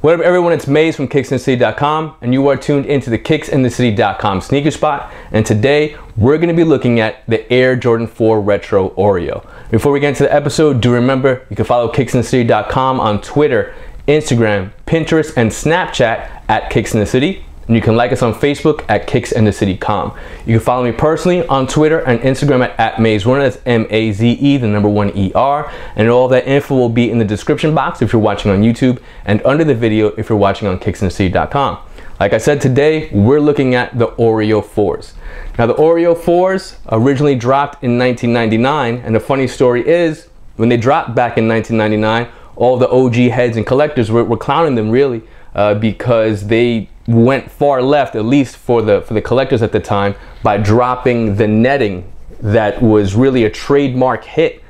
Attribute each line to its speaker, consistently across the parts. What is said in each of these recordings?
Speaker 1: What up, everyone? It's Maze from KixandtheCity.com, and you are tuned into the KixandtheCity.com sneaker spot. And today we're going to be looking at the Air Jordan 4 Retro Oreo. Before we get into the episode, do remember you can follow KixandtheCity.com on Twitter, Instagram, Pinterest, and Snapchat at KixandtheCity. And you can like us on Facebook at KixandtheCity.com. You can follow me personally on Twitter and Instagram at MazeRunner. That's M-A-Z-E, the number 1-E-R. And all of that info will be in the description box if you're watching on YouTube, and under the video if you're watching on KixandtheCity.com. Like I said, today we're looking at the Oreo 4s. Now, the Oreo 4s originally dropped in 1999, and the funny story is, when they dropped back in 1999, all the OG heads and collectors were clowning them, really, because they went far left, at least for the collectors at the time, by dropping the netting that was really a trademark hit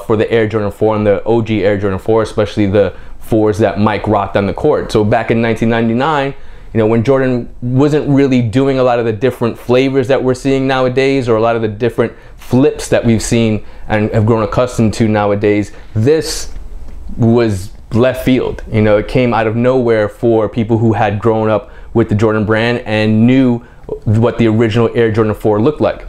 Speaker 1: for the Air Jordan 4 and the OG Air Jordan 4, especially the 4s that Mike rocked on the court. So back in 1999, you know, when Jordan wasn't really doing a lot of the different flavors that we're seeing nowadays, or a lot of the different flips that we've seen and have grown accustomed to nowadays, this was left field. You know, it came out of nowhere for people who had grown up with the Jordan brand and knew what the original Air Jordan 4 looked like.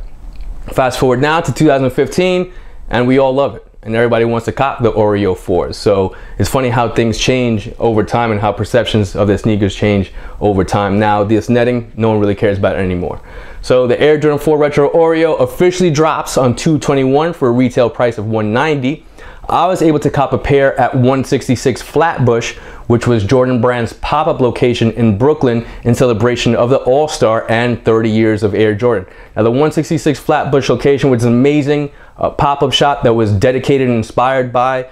Speaker 1: Fast forward now to 2015, and we all love it, and everybody wants to cop the Oreo 4s. So it's funny how things change over time and how perceptions of the sneakers change over time. Now, this netting, no one really cares about it anymore. So the Air Jordan 4 Retro Oreo officially drops on 2/21 for a retail price of $190. I was able to cop a pair at 166 Flatbush, which was Jordan Brand's pop-up location in Brooklyn in celebration of the All-Star and 30 years of Air Jordan. Now, the 166 Flatbush location was an amazing pop-up shop that was dedicated and inspired by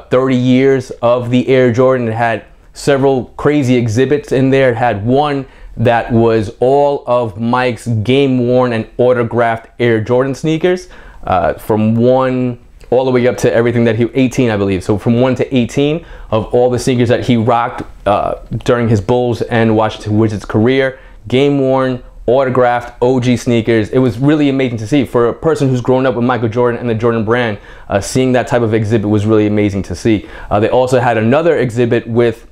Speaker 1: 30 years of the Air Jordan. It had several crazy exhibits in there. It had one that was all of Mike's game-worn and autographed Air Jordan sneakers, from 1 all the way up to everything that he, 18 I believe, so from 1 to 18 of all the sneakers that he rocked during his Bulls and Washington Wizards career, game worn, autographed, OG sneakers. It was really amazing to see. For a person who's grown up with Michael Jordan and the Jordan brand, seeing that type of exhibit was really amazing to see. They also had another exhibit with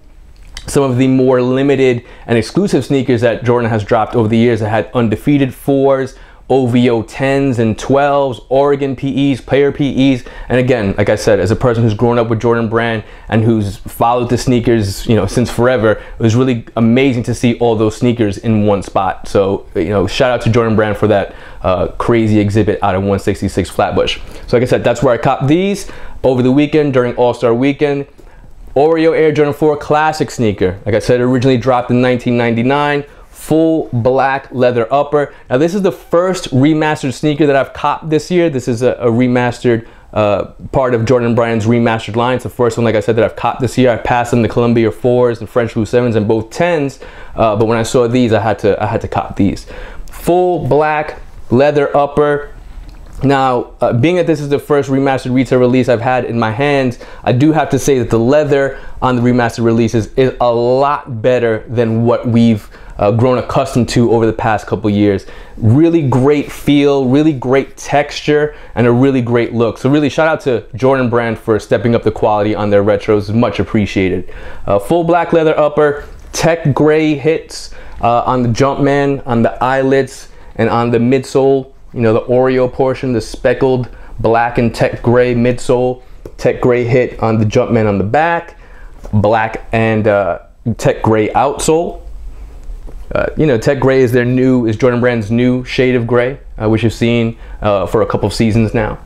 Speaker 1: some of the more limited and exclusive sneakers that Jordan has dropped over the years. It had undefeated 4s, OVO 10s and 12s, Oregon PEs, player PEs. And again, like I said, as a person who's grown up with Jordan brand and who's followed the sneakers, you know, since forever, it was really amazing to see all those sneakers in one spot. So, you know, shout out to Jordan brand for that crazy exhibit out of 166 Flatbush. So like I said, that's where I copped these over the weekend during All-Star weekend. Oreo Air Jordan 4 classic sneaker. Like I said, originally dropped in 1999. Full black leather upper. Now, this is the first remastered sneaker that I've copped this year. This is a remastered part of Jordan Brand's remastered line. It's the first one, like I said, that I've copped this year. I passed on the Columbia 4s, the French Blue 7s, and both 10s. But when I saw these, I had to cop these. Full black leather upper. Now, being that this is the first remastered retail release I've had in my hands, I do have to say that the leather on the remastered releases is a lot better than what we've grown accustomed to over the past couple years. Really great feel, really great texture, and a really great look. So really shout out to Jordan brand for stepping up the quality on their retros. Much appreciated. Full black leather upper, tech gray hits on the Jumpman, on the eyelets, and on the midsole. You know, the Oreo portion, the speckled black and tech gray midsole, tech gray hit on the Jumpman on the back, black and tech gray outsole. You know, tech gray is Jordan Brand's new shade of gray, which you've seen for a couple of seasons now.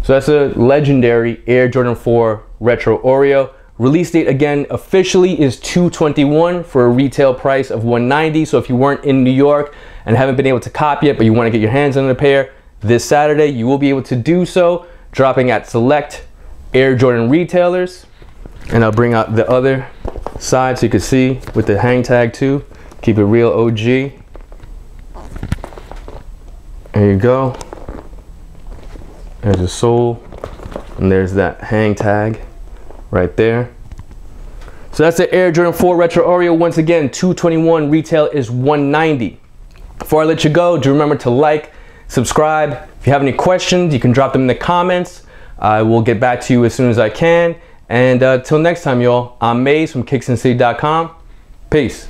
Speaker 1: So that's a legendary Air Jordan 4 Retro Oreo. Release date, again, officially is 2/21 for a retail price of $190. So if you weren't in New York and haven't been able to cop yet, but you want to get your hands on a pair, this Saturday you will be able to do so, dropping at select Air Jordan retailers. And I'll bring out the other side so you can see with the hang tag too. Keep it real OG. There you go. There's the sole, and there's that hang tag right there. So that's the Air Jordan 4 Retro Oreo. Once again, 2/21, retail is $190. Before I let you go, do remember to like, subscribe. If you have any questions, you can drop them in the comments. I will get back to you as soon as I can. And till next time, y'all, I'm Maze from KixandtheCity.com. Peace.